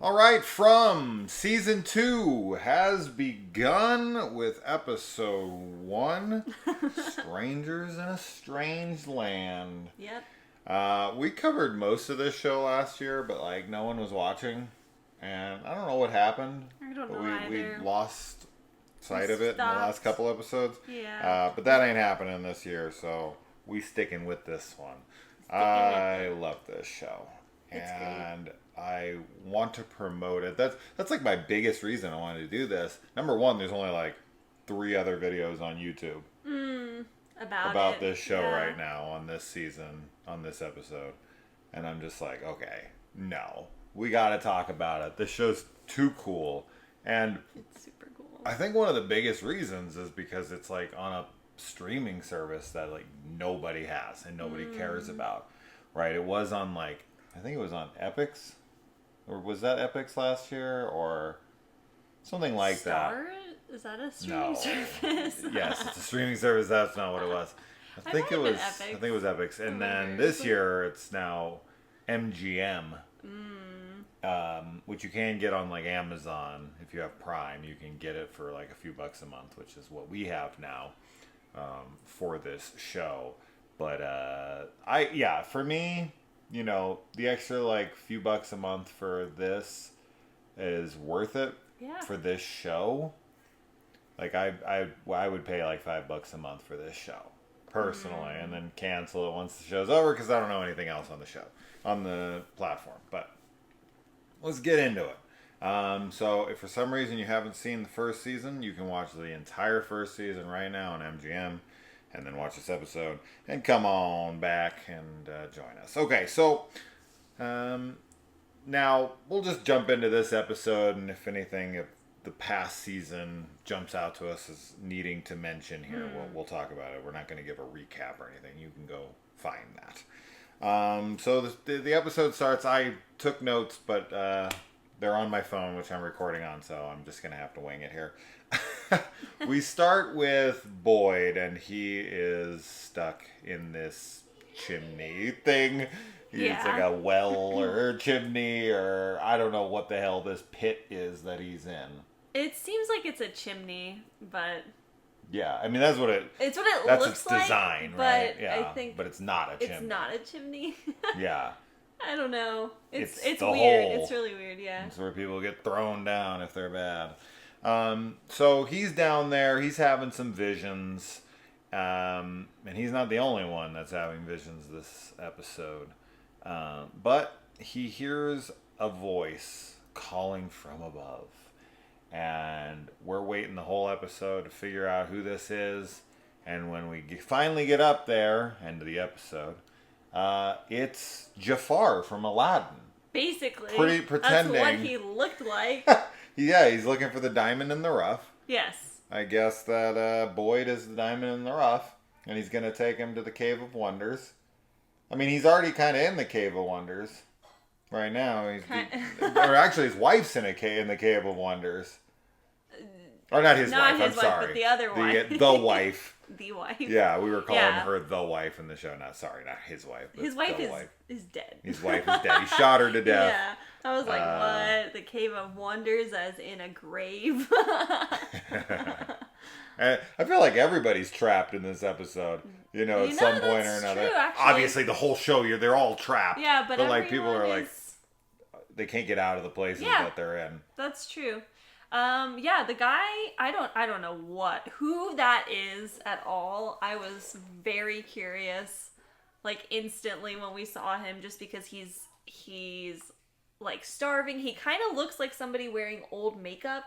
All right, from season 2 has begun with episode 1, Strangers in a Strange Land. Yep. We covered most of this show last year, but no one was watching, and I don't know what happened. I don't But know either. we lost sight We of it in the last stopped. couple episodes. Yeah. But that ain't happening this year, so we sticking with this one. Sticking I with it. love this show. It's And I want to promote it. That's like my biggest reason I wanted to do this. Number one, there's only like 3 other videos on YouTube About it. this show Yeah. right now, on this season, on this episode. And I'm just like, okay, no. We got to talk about it. This show's too cool. And It's super cool. I think one of the biggest reasons is because it's like on a streaming service that like nobody has and nobody cares about. Right? It was on I think it was on Epix. Or was that Epix last year or something like Star? Is that a that? streaming No. service? Yes, it's a streaming service. That's not what it was. It might have been I Epix. think it was Epix. And then weird. this year it's now MGM. Which you can get on like Amazon if you have Prime. You can get it for like a few bucks a month, which is what we have now for this show. But for me, the extra like few bucks a month for this is worth it. Yeah. For this show. Like I would pay like $5 a month for this show personally, and then cancel it once the show's over because I don't know anything else on the show, on the platform. But let's get into it. So if for some reason you haven't seen the first season, you can watch the entire first season right now on MGM, and then watch this episode and come on back and join us. Okay, so now we'll just jump into this episode, and if anything, if the past season jumps out to us as needing to mention here, we'll talk about it. We're not going to give a recap or anything. You can go find that. So the episode starts. I took notes, but they're on my phone, which I'm recording on, so I'm just going to have to wing it here. We start with Boyd, and he is stuck in this chimney thing. It's Yeah. like a well or chimney, or I don't know what the hell this pit is that he's in. It seems like it's a chimney, but Yeah, I mean that's what it it's what it that's looks its like. design, but right? Yeah, I think but it's not a chimney. it's not a chimney. Yeah, I don't know. It's the weird. hole. It's really weird. Yeah. it's where people get thrown down if they're bad. So he's down there. He's having some visions, and he's not the only one that's having visions this episode. But he hears a voice calling from above. And we're waiting the whole episode to figure out who this is. And when we finally get up there, end of the episode, it's Jafar from Aladdin. Basically, Pretending. that's what he looked like. Yeah, he's looking for the diamond in the rough. Yes. I guess that Boyd is the diamond in the rough. And he's going to take him to the Cave of Wonders. I mean, he's already kind of in the Cave of Wonders. Right now, or actually, his wife's in the Cave of Wonders. Or not his Not wife. his I'm wife, sorry, but the other wife. the wife. The wife. Yeah, we were calling Yeah. her the wife in the show. Not his wife. But His wife the is dead. His wife is dead. He shot her to death. Yeah. I was like, what? The Cave of Wonders as in a grave? And I feel like everybody's trapped in this episode. At some point or that's another. true, actually. Obviously, the whole show, they're all trapped. Yeah, but people are everyone like, is- they can't get out of the places Yeah. that they're in. That's true. Yeah, the guy, I don't know who that is at all. I was very curious, like instantly when we saw him, just because he's like starving. He kind of looks like somebody wearing old makeup.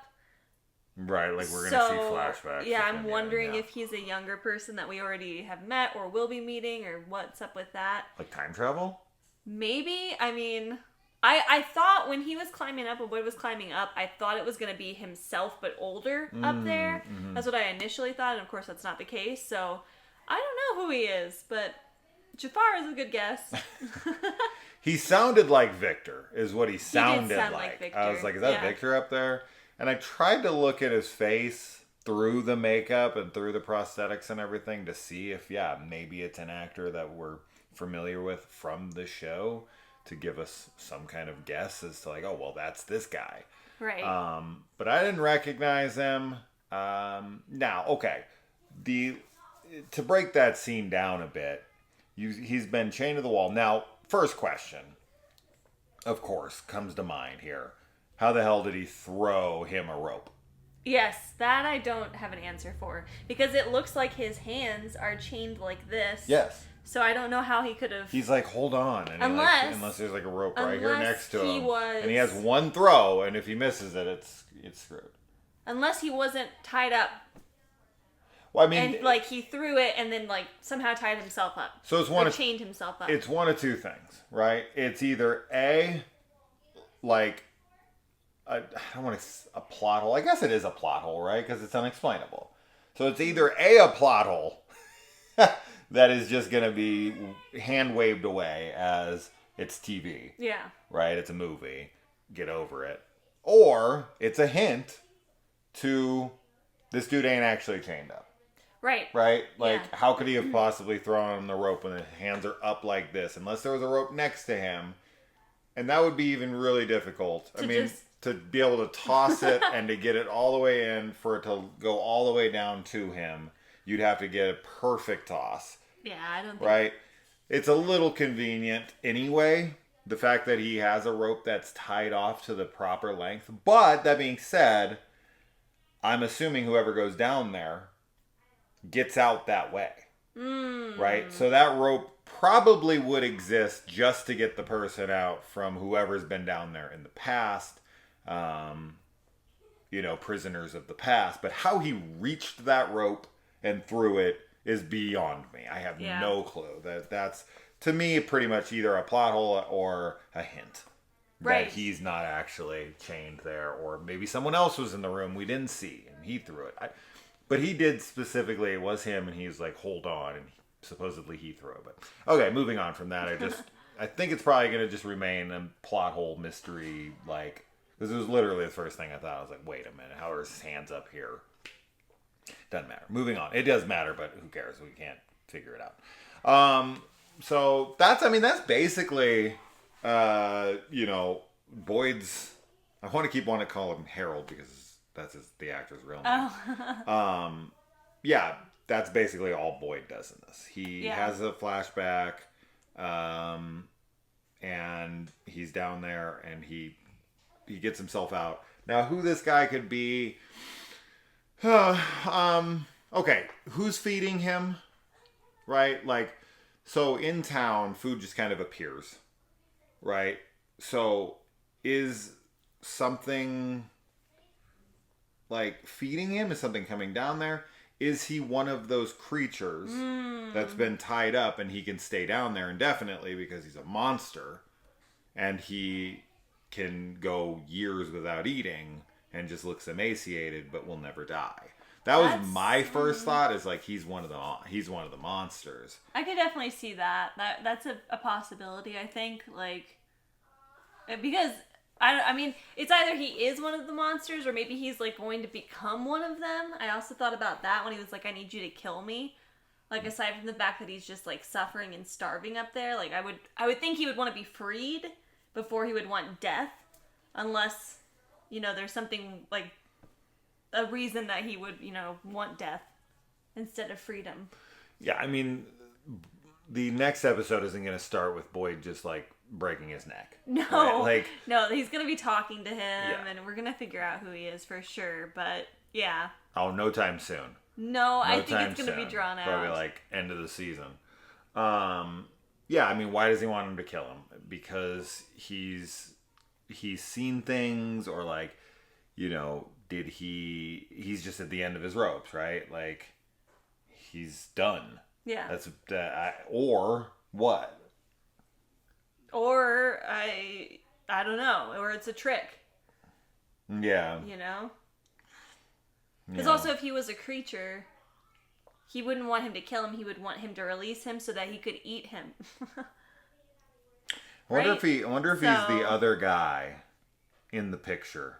Right, like we're going to see So, flashbacks. yeah, of I'm him, wondering yeah. if he's a younger person that we already have met or will be meeting, or what's up with that. Like time travel? Maybe. I mean, I thought when he was climbing up, when Boyd was climbing up, I thought it was going to be himself but older up there. Mm-hmm. That's what I initially thought, and of course that's not the case. So I don't know who he is, but Jafar is a good guess. He sounded like Victor, is what he sounded sound like. like Victor, I was like, is that yeah. Victor up there? And I tried to look at his face through the makeup and through the prosthetics and everything to see if, maybe it's an actor that we're familiar with from the show. to give us some kind of guess as to like, oh, well, that's this guy. Right. But I didn't recognize him. Now, okay. To break that scene down a bit, he's been chained to the wall. Now, first question, of course, comes to mind here. How the hell did he throw him a rope? Yes, that I don't have an answer for. Because it looks like his hands are chained like this. Yes. So I don't know how he could have... He's like, hold on. And unless there's like a rope right here next to him. And he has one throw, and if he misses it, it's screwed. Unless he wasn't tied up. Well, I mean... And like he threw it and then like somehow tied himself up. So it's chained himself up. It's one of two things, right? It's either A, like... I don't want to... A plot hole. I guess it is a plot hole, right? Because it's unexplainable. So it's either A plot hole... that is just going to be hand waved away as it's TV. Yeah. Right? It's a movie. Get over it. Or it's a hint to this dude ain't actually chained up. Right. Right? Like, how could he have possibly thrown him the rope when his hands are up like this? Unless there was a rope next to him. And that would be even really difficult. To be able to toss it and to get it all the way in, for it to go all the way down to him, you'd have to get a perfect toss. Yeah, I don't think... Right? It's a little convenient anyway, the fact that he has a rope that's tied off to the proper length. But, that being said, I'm assuming whoever goes down there gets out that way. Right? So that rope probably would exist just to get the person out from whoever's been down there in the past. Prisoners of the past. But how he reached that rope and threw it is beyond me. I have no clue. That's, to me, pretty much either a plot hole or a hint. Right. That he's not actually chained there. Or maybe someone else was in the room we didn't see and he threw it. But he did specifically, it was him, and he's like, hold on. And supposedly he threw it. But okay, moving on from that, I think it's probably going to just remain a plot hole mystery, like, because it was literally the first thing I thought. I was like, wait a minute, how are his hands up here? Doesn't matter. Moving on. It does matter, but who cares? We can't figure it out. So that's basically, Boyd's, I want to keep wanting to call him Harold because that's the actor's real name. Oh. That's basically all Boyd does in this. He has a flashback, and he's down there and he gets himself out. Now, who this guy could be... okay, who's feeding him? Right? Like, so in town, food just kind of appears. Right? So, is something, like, feeding him? Is something coming down there? Is he one of those creatures that's been tied up and he can stay down there indefinitely because he's a monster and he can go years without eating and just looks emaciated but will never die? That was my first thought, is like he's one of the monsters. I could definitely see that. That's a possibility, I think. Like, because I mean, it's either he is one of the monsters or maybe he's like going to become one of them. I also thought about that when he was like, I need you to kill me. Like, aside from the fact that he's just like suffering and starving up there, like I would think he would want to be freed before he would want death, unless, there's something like a reason that he would, want death instead of freedom. Yeah, I mean, the next episode isn't going to start with Boyd just like breaking his neck. No, right? Like, no, he's going to be talking to him and we're going to figure out who he is for sure. But yeah. Oh, no time soon. No, I think it's going to be drawn out. Probably like end of the season. Yeah, I mean, why does he want him to kill him? Because he's seen things, or like, he's just at the end of his ropes, right? Like, he's done. Yeah. That's or what? Or I don't know. Or it's a trick. Yeah. Because also, if he was a creature, he wouldn't want him to kill him. He would want him to release him so that he could eat him. I wonder if he's the other guy in the picture.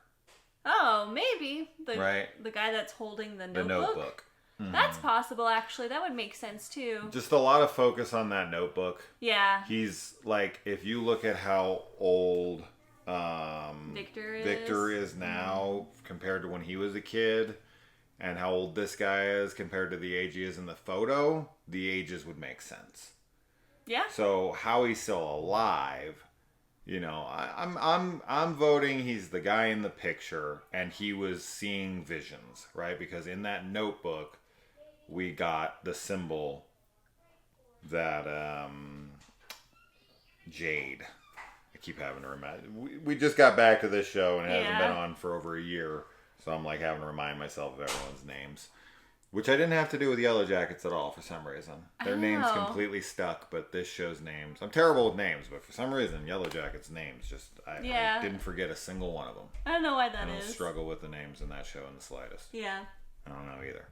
Oh, maybe. Right. The guy that's holding the notebook. The notebook. That's possible, actually. That would make sense, too. Just a lot of focus on that notebook. Yeah. He's like, if you look at how old Victor is now compared to when he was a kid, and how old this guy is compared to the age he is in the photo, the ages would make sense. Yeah. So how he's still alive, you know, I'm voting he's the guy in the picture, and he was seeing visions, right? Because in that notebook, we got the symbol that Jade. I keep having to remind. We just got back to this show, and it hasn't been on for over a year, so I'm like having to remind myself of everyone's names. Which I didn't have to do with Yellow Jackets at all for some reason. Their names completely stuck, but this show's names. I'm terrible with names, but for some reason, Yellow Jackets' names just... I didn't forget a single one of them. I don't know why that is. I don't struggle with the names in that show in the slightest. Yeah. I don't know either.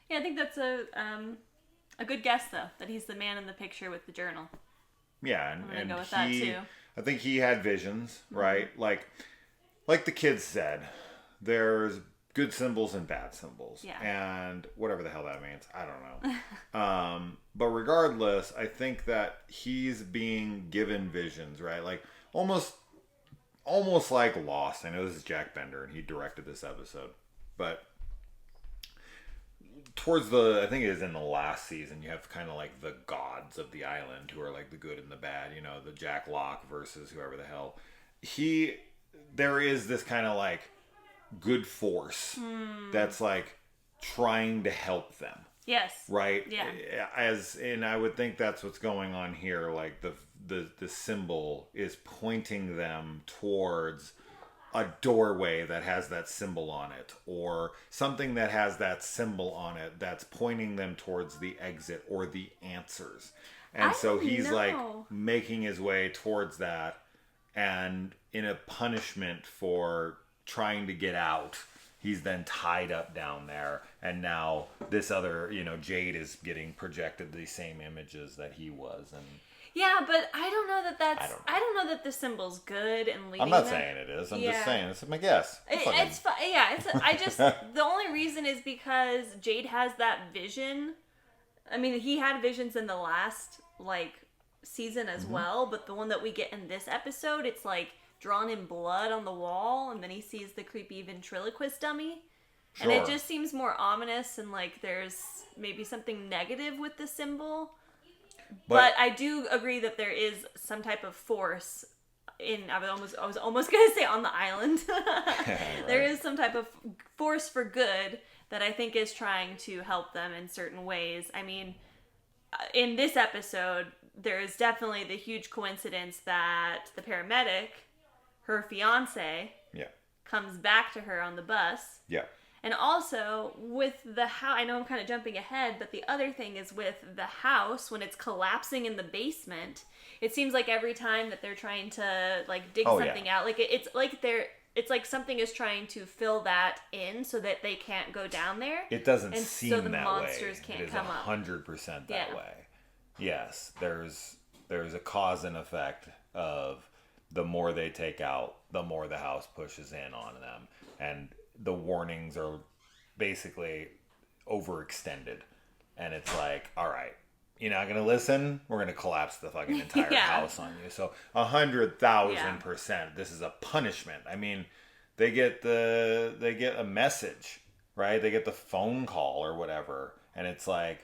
Yeah, I think that's a good guess, though, that he's the man in the picture with the journal. Yeah, I'm gonna go with that, too. I think he had visions, right? Like the kids said, there's good symbols and bad symbols. Yeah. And whatever the hell that means, I don't know. But regardless, I think that he's being given visions, right? Like almost like Lost. I know this is Jack Bender and he directed this episode. But towards I think it is in the last season, you have kind of like the gods of the island who are like the good and the bad, you know, the Jack Locke versus whoever the hell. There is this kind of like good force that's like trying to help them. Yes. Right? Yeah. And I would think that's what's going on here. Like the symbol is pointing them towards a doorway that has that symbol on it, or something that has that symbol on it that's pointing them towards the exit or the answers. And so he's like making his way towards that, and in a punishment for trying to get out, he's then tied up down there, and now this other, you know, Jade is getting projected these same images that he was. And yeah, but I don't know I don't know that the symbol's good and leading I'm not saying it is. I'm just saying it's my guess. It's fine. Yeah, I just the only reason is because Jade has that vision. I mean, he had visions in the last season as well, but the one that we get in this episode, it's like drawn in blood on the wall, and then he sees the creepy ventriloquist dummy. Sure. And it just seems more ominous, and like there's maybe something negative with the symbol. But I do agree that there is some type of force I was almost gonna say on the island. Right. There is some type of force for good that I think is trying to help them in certain ways. I mean, in this episode, there is definitely the huge coincidence that the paramedic, her fiance, comes back to her on the bus. Yeah. And also, with the house, I know I'm kind of jumping ahead, but the other thing is with the house, when it's collapsing in the basement, it seems like every time that they're trying to, dig something out, it's like something is trying to fill that in so that they can't go down there. It doesn't seem that way. So the monsters can't come up. It is 100% that way. Yes, there's a cause and effect of the more they take out, the more the house pushes in on them. And the warnings are basically overextended. And it's like, all right, you're not going to listen? We're going to collapse the fucking entire house on you. So 100,000%, this is a punishment. I mean, they get a message, right? They get the phone call or whatever. And it's like,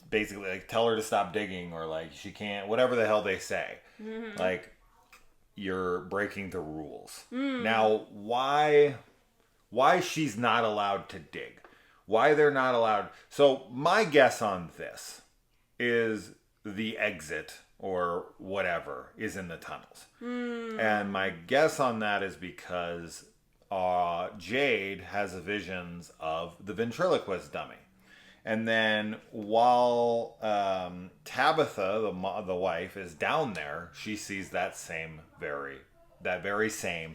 basically, like, tell her to stop digging, or like, she can't, whatever the hell they say. Mm-hmm. Like, you're breaking the rules. Now, why she's not allowed to dig? Why they're not allowed? So my guess on this is the exit or whatever is in the tunnels. And my guess on that is because Jade has visions of the ventriloquist dummy. And then while Tabitha, the wife, is down there, she sees that very same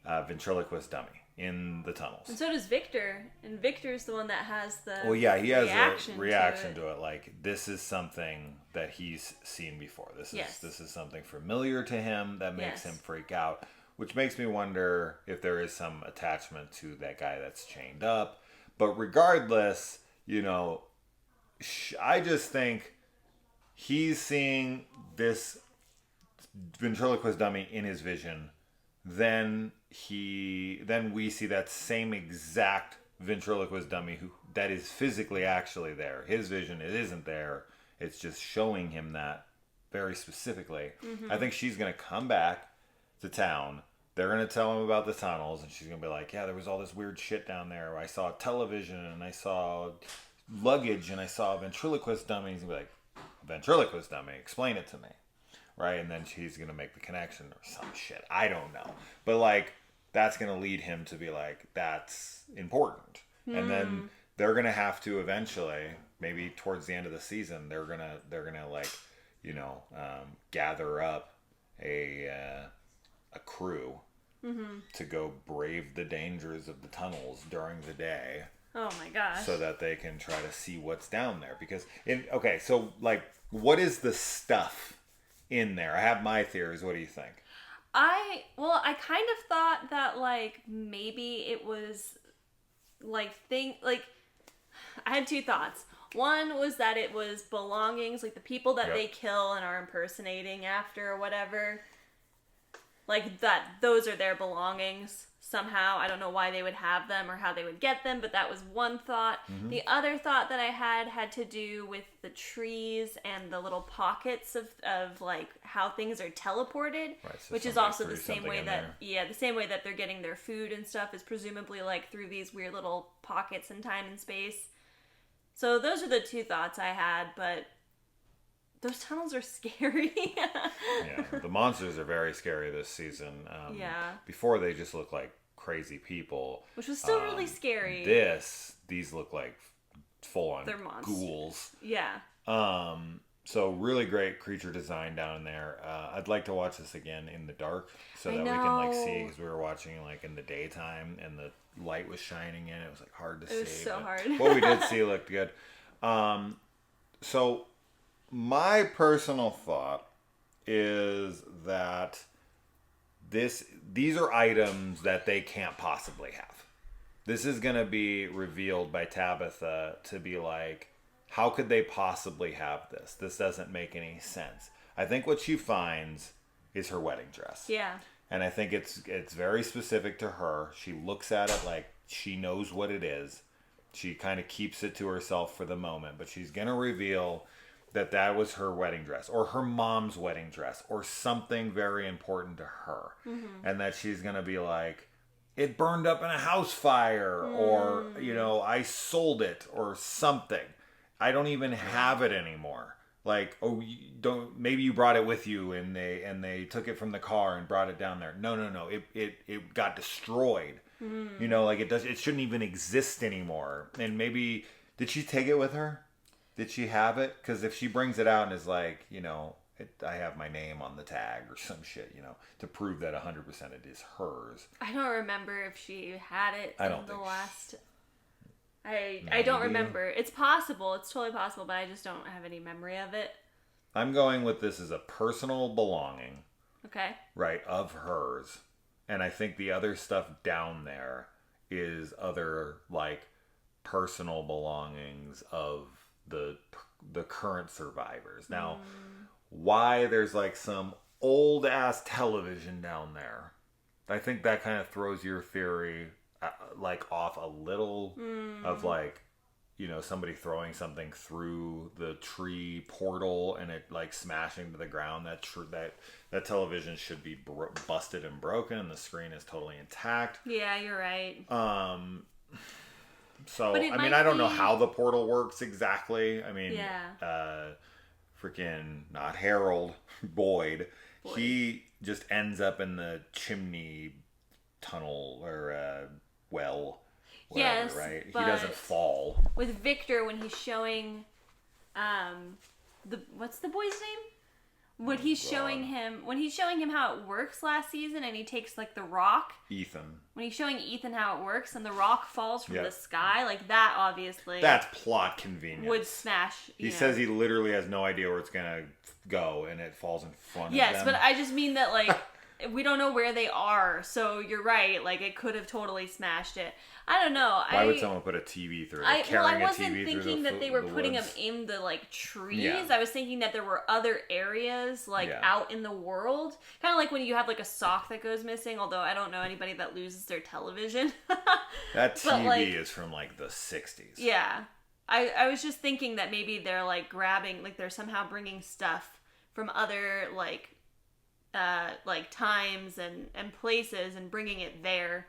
ventriloquist dummy in the tunnels. And so does Victor. And Victor's the one that has the he has a reaction to it. Like, this is something that he's seen before. This is something familiar to him that makes him freak out. Which makes me wonder if there is some attachment to that guy that's chained up. But regardless, I just think he's seeing this ventriloquist dummy in his vision. Then we see that same exact ventriloquist dummy that is physically actually there. His vision, it isn't there. It's just showing him that very specifically. Mm-hmm. I think she's going to come back to town. They're going to tell him about the tunnels, and she's going to be like, yeah, there was all this weird shit down there. I saw television, and I saw luggage, and I saw ventriloquist dummies. And be like, ventriloquist dummy, explain it to me. Right? And then she's going to make the connection or some shit. I don't know. But, that's going to lead him to be like, that's important. Mm. And then they're going to have to eventually, maybe towards the end of the season, they're going to gather up a crew to go brave the dangers of the tunnels during the day. Oh my gosh. So that they can try to see what's down there. Because, what is the stuff in there? I have my theories. What do you think? I kind of thought that, maybe it was, I had two thoughts. One was that it was belongings, the people that they kill and are impersonating after or whatever. Those are their belongings somehow. I don't know why they would have them or how they would get them, but that was one thought. Mm-hmm. The other thought that I had to do with the trees and the little pockets of how things are teleported, right, so which is also the same way that they're getting their food and stuff is presumably through these weird little pockets in time and space. So those are the two thoughts I had, but those tunnels are scary. Yeah, the monsters are very scary this season. Before they just look like crazy people. Which was still really scary. These look like full-on ghouls. Yeah. So really great creature design down there. I'd like to watch this again in the dark so that we can see, because we were watching in the daytime and the light was shining in. It was hard to see. It was so hard. What we did see looked good. So my personal thought is that these are items that they can't possibly have. This is going to be revealed by Tabitha to be like, how could they possibly have this? This doesn't make any sense. I think what she finds is her wedding dress. Yeah. And I think it's very specific to her. She looks at it like she knows what it is. She kind of keeps it to herself for the moment, but she's going to reveal that was her wedding dress or her mom's wedding dress or something very important to her. Mm-hmm. And that she's going to be like, it burned up in a house fire or, I sold it or something. I don't even have it anymore. Maybe you brought it with you and they took it from the car and brought it down there. No. It got destroyed. Mm. It shouldn't even exist anymore. And maybe, did she take it with her? Did she have it? Because if she brings it out and is like, I have my name on the tag or some shit, to prove that 100% it is hers. I don't remember if she had it I don't remember. It's possible. It's totally possible, but I just don't have any memory of it. I'm going with this as a personal belonging. Okay. Right, of hers. And I think the other stuff down there is other, personal belongings of the current survivors. Now, why there's some old ass television down there, I think that kind of throws your theory off a little of somebody throwing something through the tree portal and it smashing to the ground. That television should be busted and broken and the screen is totally intact. Yeah, you're right. So, I don't know how the portal works exactly. Freaking not Harold, Boyd. He just ends up in the chimney tunnel or well, whatever, yes, right? He doesn't fall. With Victor, when he's showing, what's the boy's name? When he's showing him how it works last season, and he takes the rock. Ethan. When he's showing Ethan how it works, and the rock falls from the sky, that obviously. That's plot convenience. Would smash. He says he literally has no idea where it's gonna go, and it falls in front of them. Yes, but I just mean that we don't know where they are. So you're right. Like, it could have totally smashed it. I don't know. Why would someone put a TV through it? I wasn't thinking that they were putting them in the, like, trees. Yeah. I was thinking that there were other areas, like, out in the world. Kind of like when you have, like, a sock that goes missing, although I don't know anybody that loses their television. That TV is from, like, the 60s. Yeah. I was just thinking that maybe they're, like, grabbing, like, they're somehow bringing stuff from other, like times and places and bringing it there.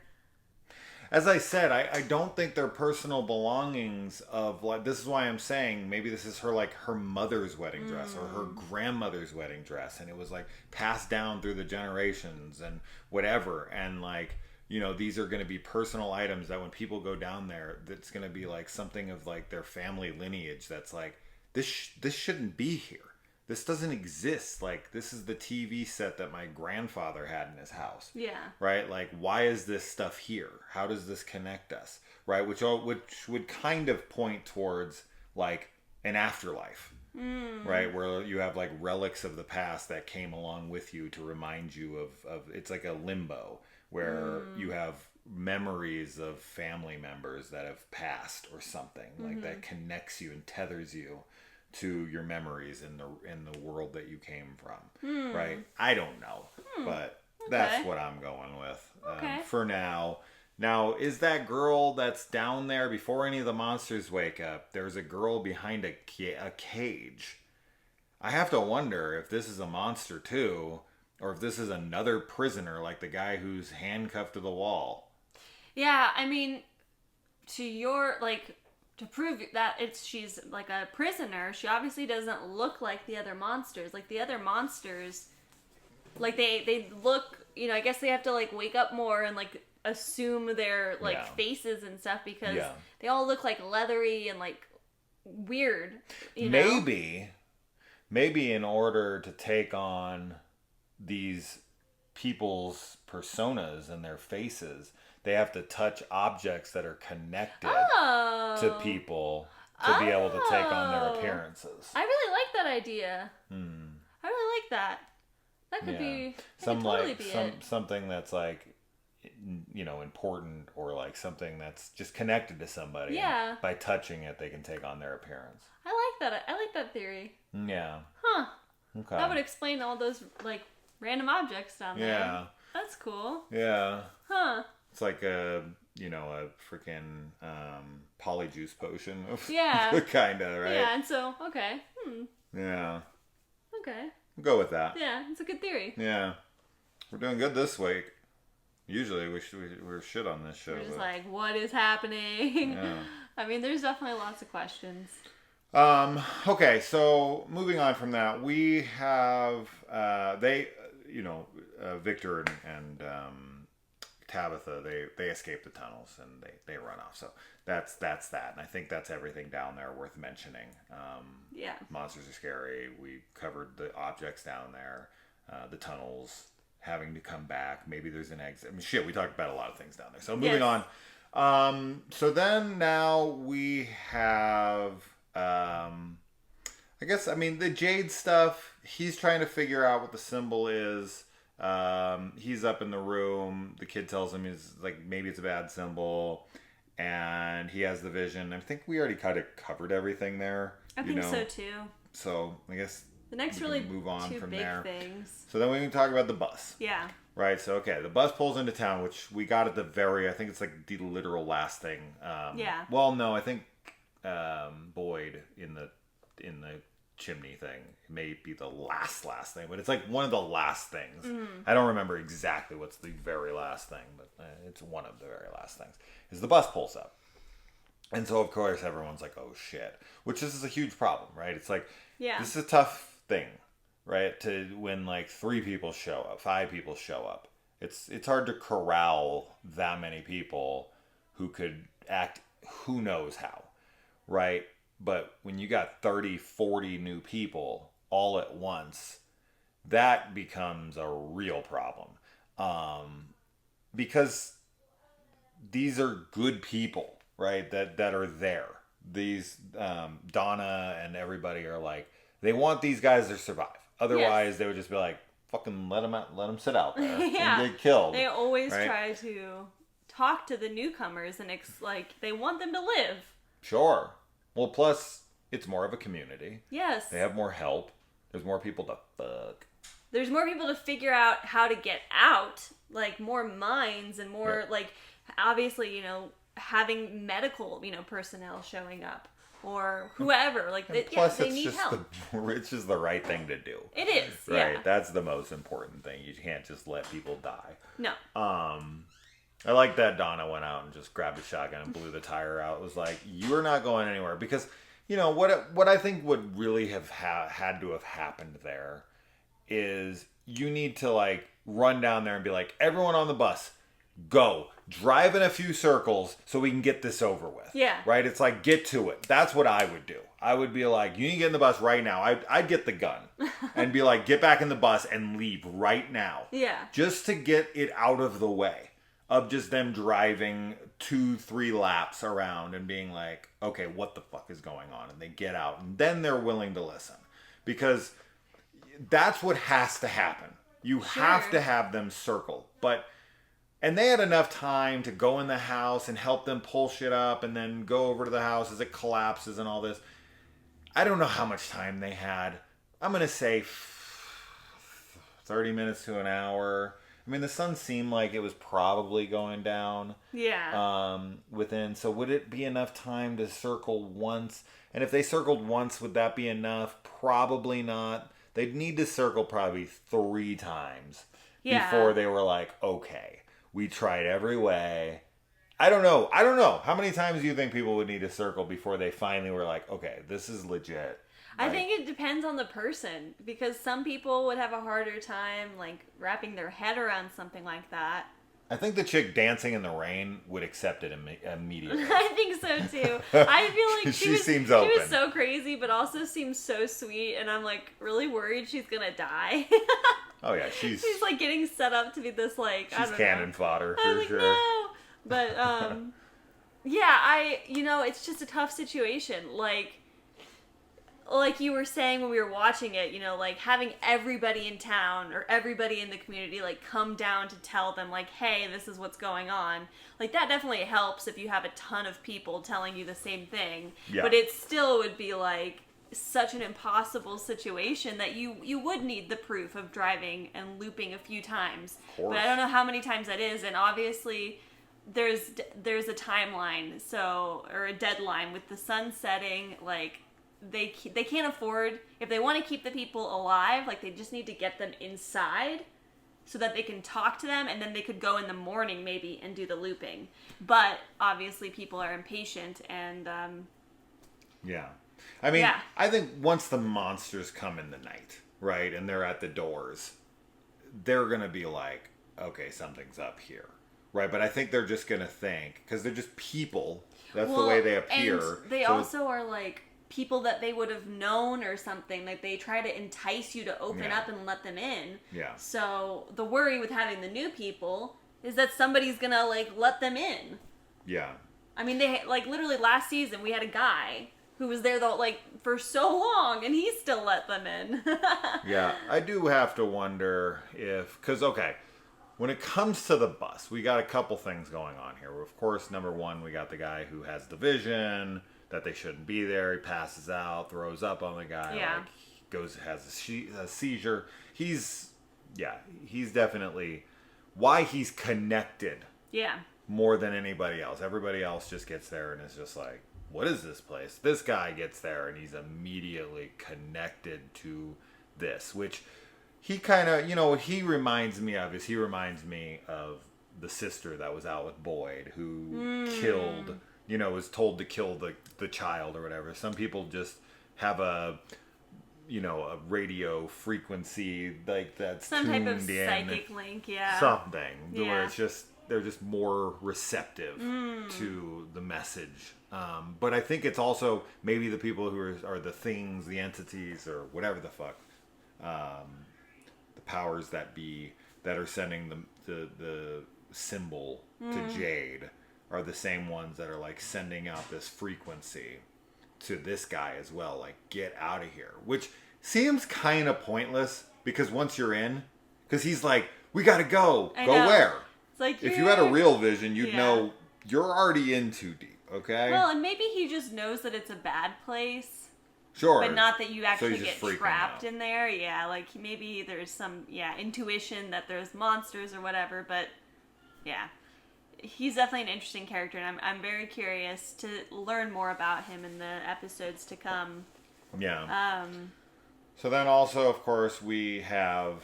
As I said, I don't think they're personal belongings of, like, this is why I'm saying maybe this is her, like, her mother's wedding dress or her grandmother's wedding dress, and it was, like, passed down through the generations and whatever, and, like, you know, these are going to be personal items that when people go down there, that's going to be, like, something of, like, their family lineage that's, like, this shouldn't be here. This doesn't exist. Like, this is the TV set that my grandfather had in his house. Yeah. Right? Like, why is this stuff here? How does this connect us? Right? Which would kind of point towards, like, an afterlife. Right? Where you have, like, relics of the past that came along with you to remind you of it's like a limbo where you have memories of family members that have passed or something. Like, that connects you and tethers you to your memories in the world that you came from, right? I don't know, but that's what I'm going with for now. Now, is that girl that's down there before any of the monsters wake up? There's a girl behind a cage. I have to wonder if this is a monster too, or if this is another prisoner, like the guy who's handcuffed to the wall. Yeah, I mean, to prove that she's like a prisoner, she obviously doesn't look like the other monsters. Like, the other monsters, like, they look, you know, I guess they have to, like, wake up more and, like, assume their, like, faces and stuff because they all look, like, leathery and, like, weird, you know? Maybe in order to take on these people's personas and their faces, they have to touch objects that are connected to people to be able to take on their appearances. I really like that idea. I really like that. That could be something that's, like, you know, important, or like something that's just connected to somebody. Yeah. By touching it, they can take on their appearance. I like that. I like that theory. Yeah. Huh. Okay. That would explain all those, like, random objects down there. Yeah. That's cool. Yeah. Huh. It's like a freaking polyjuice potion of kind of, right? Yeah, and so, okay. Yeah. Okay. We'll go with that. Yeah, it's a good theory. Yeah. We're doing good this week. Usually we're shit on this show. We're just like, what is happening? Yeah. I mean, there's definitely lots of questions. Okay, so moving on from that, we have, Victor and Tabitha, they escape the tunnels and they run off. So that's that. And I think that's everything down there worth mentioning. Monsters are scary. We covered the objects down there, the tunnels having to come back. Maybe there's an exit. I mean, we talked about a lot of things down there. So moving on. So then now we have, the Jade stuff. He's trying to figure out what the symbol is. He's up in the room. The kid tells him maybe it's a bad symbol, and he has the vision. I think we already kind of covered everything there. I think so too. So I guess the next we can move on two from big there. Things. So then we can talk about the bus. Yeah. Right. So the bus pulls into town, which we got at the I think it's like the literal last thing. Well, no, I think Boyd in the chimney thing may be the last thing, but it's like one of the last things. I don't remember exactly what's the very last thing, but it's one of the very last things. Is the bus pulls up, and so of course everyone's like, "Oh shit!" Which this is a huge problem, right? It's like, this is a tough thing, right? To when like 3 people show up, 5 people show up, it's hard to corral that many people who could act who knows how, right? But when you got 30, 40 new people all at once, that becomes a real problem. Because these are good people, right? That are there. These, Donna and everybody are like, they want these guys to survive. Otherwise, they would just be like, fucking let them sit out there Yeah. and get killed. They always right? try to talk to the newcomers and they want them to live. Sure. Well, plus it's more of a community. Yes. They have more help. There's more people to fuck. There's more people to figure out how to get out, like more minds and more like obviously, you know, having medical, you know, personnel showing up or whoever. Like plus, they need help. It's just the right thing to do. It is, right. yeah. That's the most important thing. You can't just let people die. No. I like that Donna went out and just grabbed a shotgun and blew the tire out. It was like, you're not going anywhere. Because, you know, what I think would really have had to have happened there is you need to, like, run down there and be like, everyone on the bus, go. Drive in a few circles so we can get this over with. Yeah. Right? It's like, get to it. That's what I would do. I would be like, you need to get in the bus right now. I'd get the gun and be like, get back in the bus and leave right now. Yeah. Just to get it out of the way of just them driving 2-3 laps around and being like, okay, what the fuck is going on? And they get out and then they're willing to listen. Because that's what has to happen. You have to have them circle. And they had enough time to go in the house and help them pull shit up and then go over to the house as it collapses and all this. I don't know how much time they had. I'm going to say 30 minutes to an hour. I mean, the sun seemed like it was probably going down. Yeah. Within. So would it be enough time to circle once? And if they circled once, would that be enough? Probably not. They'd need to circle probably 3 times before they were like, okay, we tried every way. I don't know. How many times do you think people would need to circle before they finally were like, okay, this is legit? I think it depends on the person because some people would have a harder time like wrapping their head around something like that. I think the chick dancing in the rain would accept it immediately. I think so too. I feel like she seems open. She was so crazy, but also seems so sweet, and I'm like really worried she's gonna die. Oh yeah, she's like getting set up to be this like she's cannon fodder for sure. No. But yeah, it's just a tough situation. Like you were saying when we were watching it, you know, like having everybody in town or everybody in the community like come down to tell them like, hey, this is what's going on. Like that definitely helps if you have a ton of people telling you the same thing. Yeah. But it still would be like such an impossible situation that you would need the proof of driving and looping a few times. But I don't know how many times that is, and obviously there's a timeline, or a deadline with the sun setting. Like they can't afford, if they want to keep the people alive, like they just need to get them inside so that they can talk to them, and then they could go in the morning maybe and do the looping. But obviously people are impatient and yeah. I mean, I think once the monsters come in the night, right, and they're at the doors, they're going to be like, okay, something's up here, right? But I think they're just going to think, because they're just people, that's the way they appear. And they also are like people that they would have known or something. Like they try to entice you to open up and let them in. Yeah. So the worry with having the new people is that somebody's going to like let them in. Yeah. I mean, they like literally last season we had a guy who was there for so long, and he still let them in. Yeah, I do have to wonder because when it comes to the bus, we got a couple things going on here. Of course, number one, we got the guy who has the vision that they shouldn't be there. He passes out, throws up on the guy, has a seizure. He's definitely why he's connected. Yeah. More than anybody else. Everybody else just gets there and is just like, what is this place? This guy gets there and he's immediately connected to this, which he kind of, he reminds me of the sister that was out with Boyd who killed, was told to kill the child or whatever. Some people just have a radio frequency like that's some type of psychic link, something where it's just, they're just more receptive to the message. But I think it's also maybe the people who are the things, the entities, or whatever the fuck, the powers that be that are sending the symbol to Jade are the same ones that are like sending out this frequency to this guy as well. Like, get out of here, which seems kind of pointless because once you're in, Because he's like, we gotta go. I Go know. where? It's like, If you had a real vision, you'd Yeah. know you're already in too deep, okay? Well, and maybe he just knows that it's a bad place. Sure. But not that you actually he's get just freaking trapped out. in there. Yeah, like maybe there's some, intuition that there's monsters or whatever. But, yeah. He's definitely an interesting character, and I'm very curious to learn more about him in the episodes to come. Yeah. So then also, of course, we have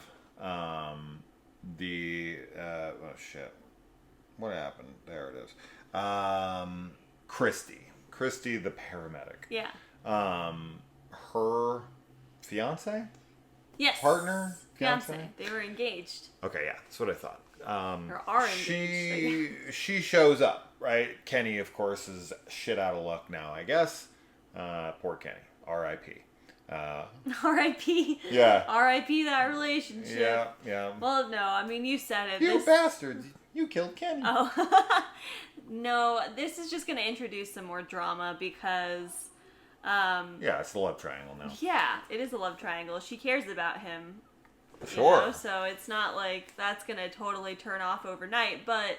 the... oh, shit. What happened? There it is. Christy, the paramedic. Yeah. Her fiance? Yes. Partner? Fiance. They were engaged. Okay, yeah, that's what I thought. Or are engaged. She shows up, right? Kenny, of course, is shit out of luck now, I guess. Poor Kenny. R.I.P. R.I.P. Yeah. R.I.P. that relationship. Yeah, yeah. Well, no, I mean, you said it. You bastards. You killed Kenny. Oh. No, this is just going to introduce some more drama because... yeah, it's the love triangle now. Yeah, it is a love triangle. She cares about him. Sure. You know? So it's not like that's going to totally turn off overnight, but,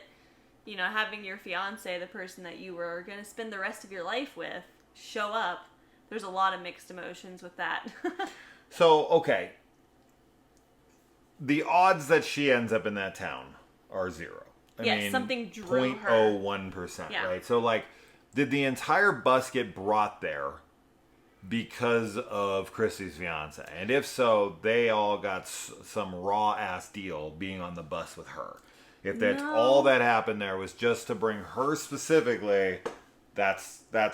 having your fiance, the person that you were going to spend the rest of your life with, show up, there's a lot of mixed emotions with that. So, okay. The odds that she ends up in that town are 0. I mean, something drew her. 0.01%, Yeah. right? So, like, did the entire bus get brought there because of Christy's fiance? And if so, they all got some raw-ass deal being on the bus with her. If that's all that happened there was just to bring her specifically, that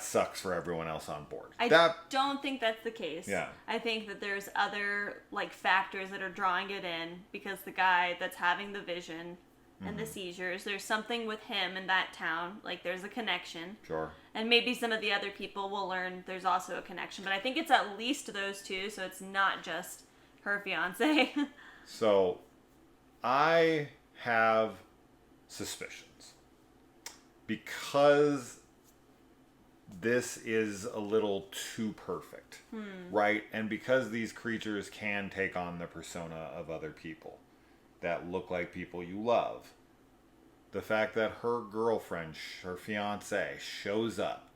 sucks for everyone else on board. I don't think that's the case. Yeah. I think that there's other factors that are drawing it in because the guy that's having the vision and the seizures, there's something with him in that town. Like there's a connection. Sure. And maybe some of the other people will learn there's also a connection. But I think it's at least those two, so it's not just her fiance. So, I have suspicions. Because this is a little too perfect, right? And because these creatures can take on the persona of other people that look like people you love, the fact that her girlfriend, her fiance, shows up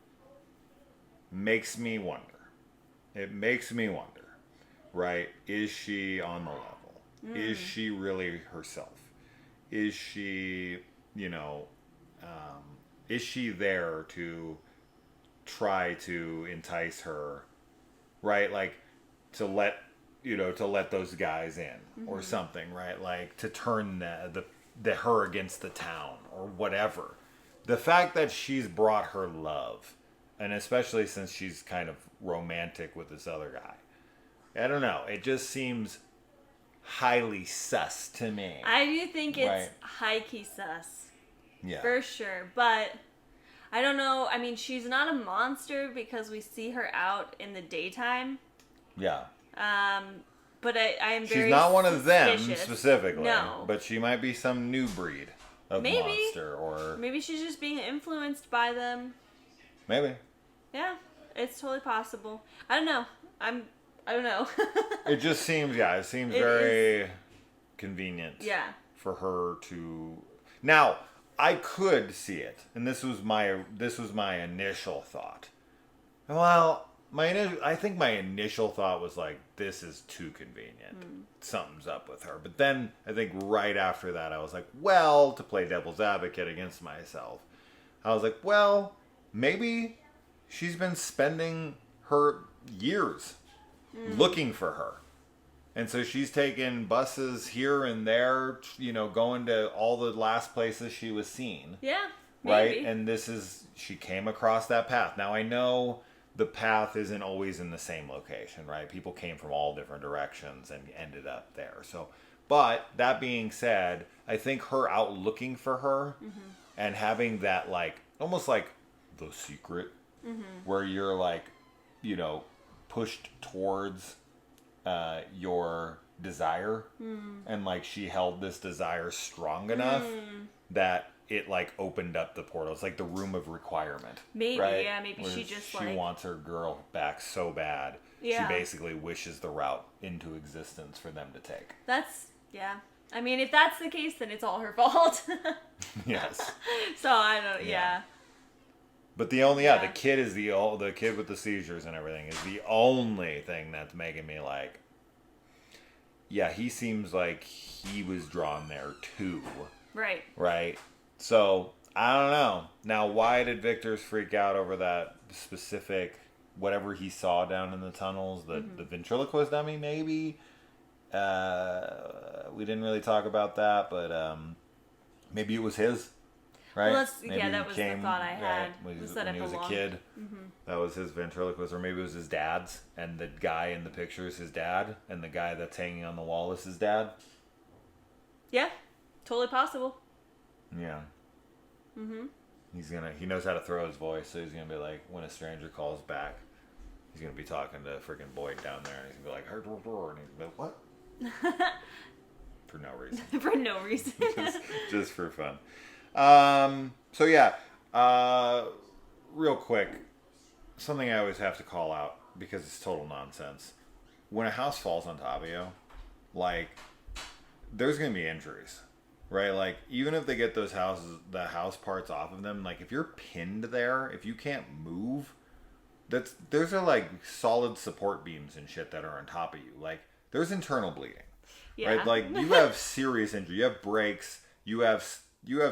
makes me wonder. It makes me wonder, right? Is she on the level? Is she really herself? Is she, is she there to try to entice her, right? Like to let those guys in or something, right? Like to turn the her against the town or whatever. The fact that she's brought her love, and especially since she's kind of romantic with this other guy, I don't know. It just seems highly sus to me. I do think it's high-key sus. Yeah. For sure. But I don't know. I mean, she's not a monster because we see her out in the daytime. Yeah. But I am very She's not one of them suspicious. specifically. No. But she might be some new breed of monster, or maybe she's just being influenced by them. maybe. Yeah, it's totally possible. I don't know. I don't know. It just seems, it seems very convenient. Yeah. For her to. Now, I could see it, and this was my initial thought. Well, I think my initial thought was like, this is too convenient. Something's up with her. But then I think right after that, I was like, well, to play devil's advocate against myself, I was like, well, maybe she's been spending her years looking for her. And so she's taken buses here and there, going to all the last places she was seen. Yeah, right? maybe. And she came across that path. Now, I know the path isn't always in the same location, right? People came from all different directions and ended up there. So, but that being said, I think her out looking for her and having that, like, almost like The Secret, where you're like, pushed towards your desire, and like she held this desire strong enough that it like opened up the portal. It's like the room of requirement. Maybe, right? yeah, maybe Where she just she wants her girl back so bad. Yeah. She basically wishes the route into existence for them to take. That's, yeah. I mean, if that's the case, then it's all her fault. Yes. So I don't. Yeah. But the only the kid is the kid with the seizures and everything is the only thing that's making me like. Yeah, he seems like he was drawn there too. Right. Right. So I don't know. Now, why did Victor's freak out over that specific whatever he saw down in the tunnels? The ventriloquist dummy, maybe. We didn't really talk about that, but maybe it was his. Right? Well, maybe that was the thought I had. When he was a kid. Mm-hmm. That was his ventriloquist, or maybe it was his dad's, and the guy in the picture is his dad, and the guy that's hanging on the wall is his dad. Yeah, totally possible. Yeah. Mm-hmm. He knows how to throw his voice, so he's gonna be like, when a stranger calls back, he's gonna be talking to freaking Boyd down there, and he's gonna be like, and he's gonna be like, what? For no reason. For no reason. just for fun. So yeah, real quick, something I always have to call out because it's total nonsense. When a house falls on top of you, like, there's going to be injuries, right? Like, even if they get the house parts off of them, like, if you're pinned there, if you can't move, there's like solid support beams and shit that are on top of you. Like, there's internal bleeding, right? Like, you have serious injury, you have breaks, you have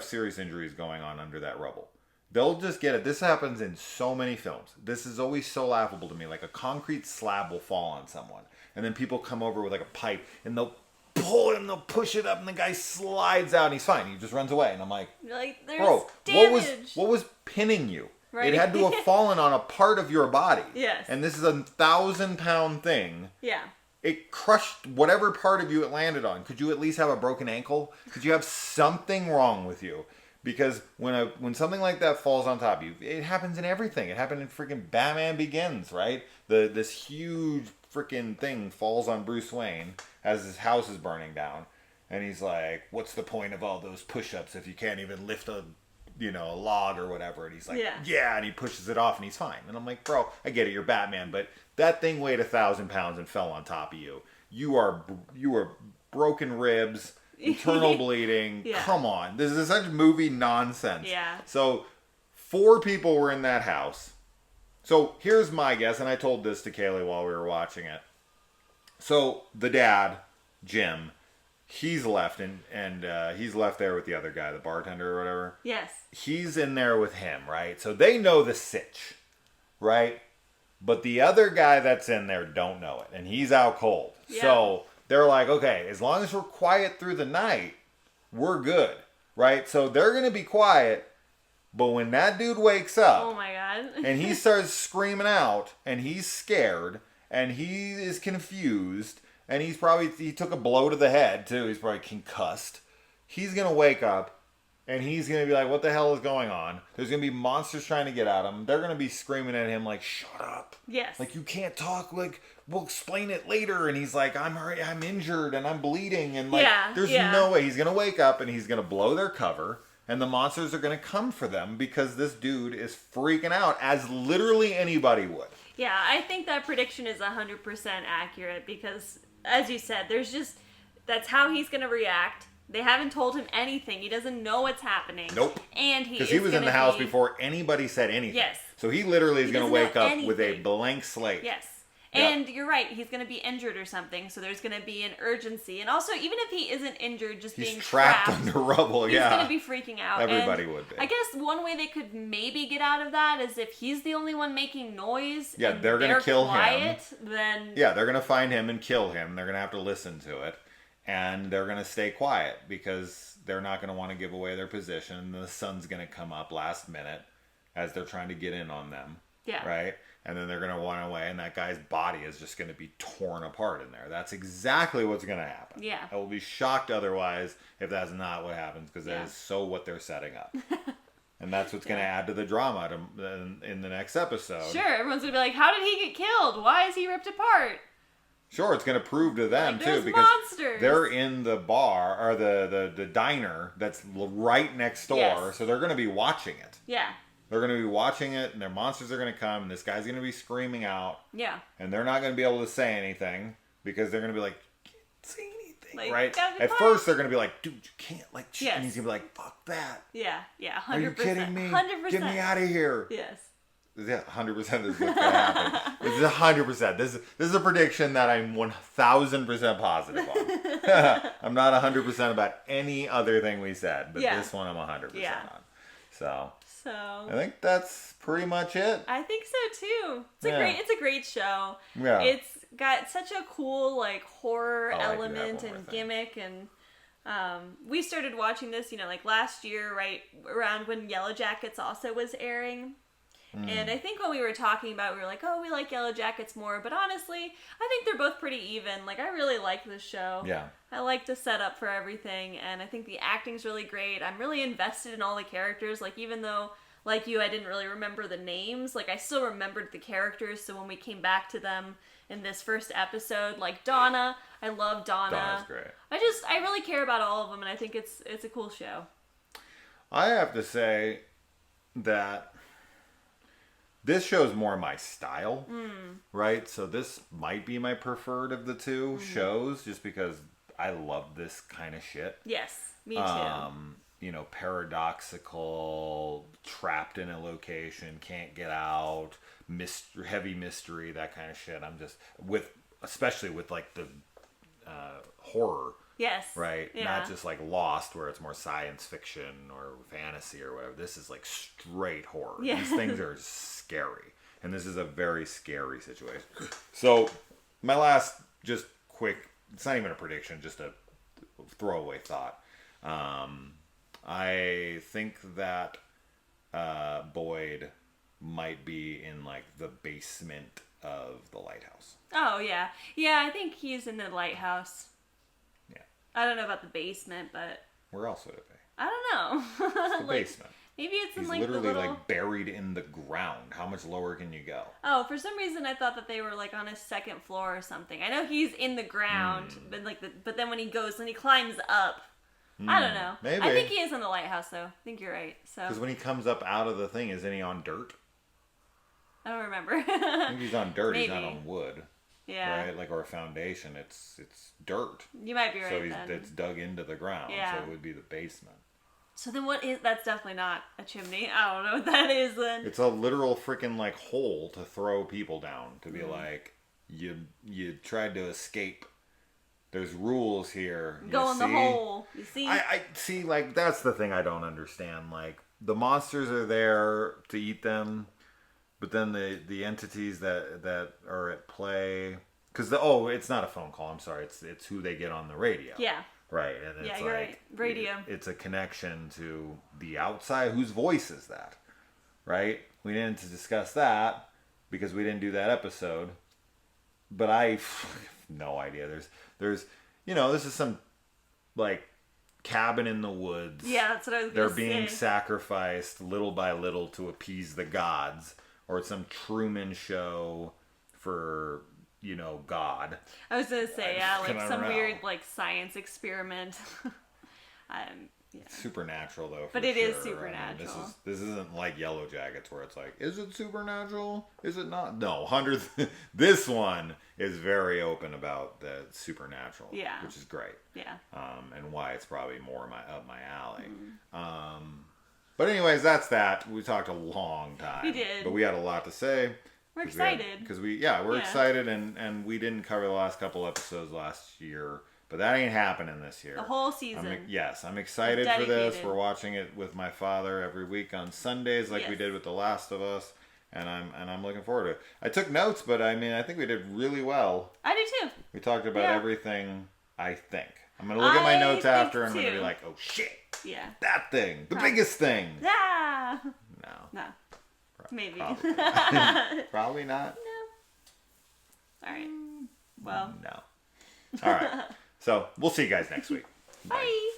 serious injuries going on under that rubble. They'll just get it. This happens in so many films. This is always so laughable to me. Like, a concrete slab will fall on someone, and then people come over with like a pipe, and they'll pull it and they'll push it up, and the guy slides out, and he's fine. He just runs away, and I'm like, there's bro, damage. what was pinning you? Right. It had to have fallen on a part of your body. Yes. And this is a 1,000-pound thing. Yeah. It crushed whatever part of you it landed on. Could you at least have a broken ankle? Could you have something wrong with you? Because when something like that falls on top of you, it happens in everything. It happened in freaking Batman Begins, right? This huge freaking thing falls on Bruce Wayne as his house is burning down. And he's like, what's the point of all those push-ups if you can't even lift a log or whatever? And he's like, yeah, and he pushes it off and he's fine. And I'm like, bro, I get it, you're Batman, but that thing weighed 1,000 pounds and fell on top of you. You are broken ribs, internal bleeding. Yeah. Come on. This is such movie nonsense. Yeah. So 4 people were in that house. So here's my guess, and I told this to Kaylee while we were watching it. So the dad, Jim, he's left and he's left there with the other guy, the bartender or whatever. Yes. He's in there with him, right? So they know the sitch, right? But the other guy that's in there don't know it, and he's out cold. Yeah. So they're like, okay, as long as we're quiet through the night, we're good, right? So they're going to be quiet, but when that dude wakes up, oh my God, and he starts screaming out, and he's scared, and he is confused, and he took a blow to the head too, he's probably concussed, he's going to wake up, and he's going to be like, what the hell is going on? There's going to be monsters trying to get at him. They're going to be screaming at him like, shut up. Yes. Like, you can't talk. Like, we'll explain it later. And he's like, I'm injured and I'm bleeding. And like, there's no way. He's going to wake up and he's going to blow their cover. And the monsters are going to come for them because this dude is freaking out as literally anybody would. Yeah, I think that prediction is 100% accurate because, as you said, that's how he's going to react. They haven't told him anything. He doesn't know what's happening. Nope. And because he was in the house before anybody said anything. Yes. So he literally is going to wake up with a blank slate. Yes. And you're right. He's going to be injured or something. So there's going to be an urgency. And also, even if he isn't injured, just being trapped under rubble. He's going to be freaking out. Everybody would be. I guess one way they could maybe get out of that is if he's the only one making noise. Yeah, they're going to kill him. Then they're going to find him and kill him. They're going to have to listen to it. And they're going to stay quiet because they're not going to want to give away their position. The sun's going to come up last minute as they're trying to get in on them. Yeah. Right? And then they're going to run away, and that guy's body is just going to be torn apart in there. That's exactly what's going to happen. Yeah. I will be shocked otherwise if that's not what happens because that is so what they're setting up. And that's what's going to add to the drama in the next episode. Sure. Everyone's going to be like, how did he get killed? Why is he ripped apart? Sure, it's going to prove to them, too, because monsters. They're in the bar, or the diner that's right next door, so they're going to be watching it. Yeah. They're going to be watching it, and their monsters are going to come, and this guy's going to be screaming out. Yeah. And they're not going to be able to say anything, because they're going to be like, can't say Like, right? gotta be At quiet. first, they're gonna be like, "Dude, you can't like," Yes. and he's gonna be like, "Fuck that! Yeah, 100%. Are you kidding me? 100%. Get me out of here!" Yes. Yeah, 100%. This is what's gonna happen. This is 100%. This is a prediction that I'm 1,000% positive on. I'm not 100% about any other thing we said, but this one I'm 100% on. So I think that's pretty much it. I think so too. It's a great show. Yeah. It's got such a cool like horror I like element that one and more thing. gimmick, and we started watching this, like last year, right around when Yellow Jackets also was airing. And I think when we were talking about it, we were like, oh, we like Yellow Jackets more. But honestly, I think they're both pretty even. Like, I really like this show. Yeah. I like the setup for everything. And I think the acting's really great. I'm really invested in all the characters. Like, even though, like you, I didn't really remember the names. Like, I still remembered the characters. So when we came back to them in this first episode, like Donna, I love Donna. Donna's great. I really care about all of them. And I think it's a cool show. I have to say that this show's more my style, right? So this might be my preferred of the two shows, just because I love this kind of shit. Yes, me too. Paradoxical, trapped in a location, can't get out, heavy mystery, that kind of shit. I'm just especially with like the horror. Yes. Right? Yeah. Not just like Lost, where it's more science fiction or fantasy or whatever. This is like straight horror. Yeah. These things are scary. And this is a very scary situation. So, my last, just quick, it's not even a prediction, just a throwaway thought. I think that Boyd might be in like the basement of the lighthouse. Oh, yeah. Yeah, I think he's in the lighthouse. Yeah. I don't know about the basement, but Where else would it be? I don't know. It's the Like, basement. maybe it's in He's like literally the little... like buried in the ground. How much lower can you go? Oh, for some reason I thought that they were like on a second floor or something. I know he's in the ground, but then when he climbs up. I don't know. Maybe. I think he is in the lighthouse though. I think you're right. So Because when he comes up out of the thing, isn't he on dirt? I don't remember. I think he's on dirt. He's not Maybe. on wood. Yeah. Right? Like, or a foundation. It's dirt. You might be right So then. it's dug into the ground. Yeah. So it would be the basement. So then what is... That's definitely not a chimney. I don't know what that is then. It's a literal freaking like hole to throw people down. To be like, you tried to escape. There's rules here. Go in the hole. You see? I see, like, that's the thing I don't understand. Like, the monsters are there to eat them, but then the entities that are at play, because it's not a phone call. I'm sorry. It's who they get on the radio. Yeah. Right. And it's you're right. Radio. It's a connection to the outside. Whose voice is that? Right. We didn't discuss that because we didn't do that episode. But I have no idea. There's this is some like cabin in the woods. Yeah, that's what I was They're going to say. being sacrificed little by little to appease the gods, or it's some Truman Show for God. I was going to say, yeah, like I some don't know. weird like science experiment. Yeah. Supernatural though, But it is supernatural. This isn't like Yellow Jackets where it's like, is it supernatural? Is it not? No, this one is very open about the supernatural, Yeah. which is great. Yeah. And why it's probably more up my alley. But anyways, that's that. We talked a long time. We did. But we had a lot to say. We're excited. We're excited, and we didn't cover the last couple episodes last year. But that ain't happening this year. The whole season. I'm excited for this. Dedicated. We're watching it with my father every week on Sundays, like we did with The Last of Us, and I'm looking forward to it. I took notes, but I think we did really well. I do too. We talked about everything. I think I'm gonna look at my notes after, and I'm gonna be like, oh shit, yeah, that thing, the biggest thing. Ah. No, maybe. Probably not. No. All right. Well. No. All right. So we'll see you guys next week. Bye.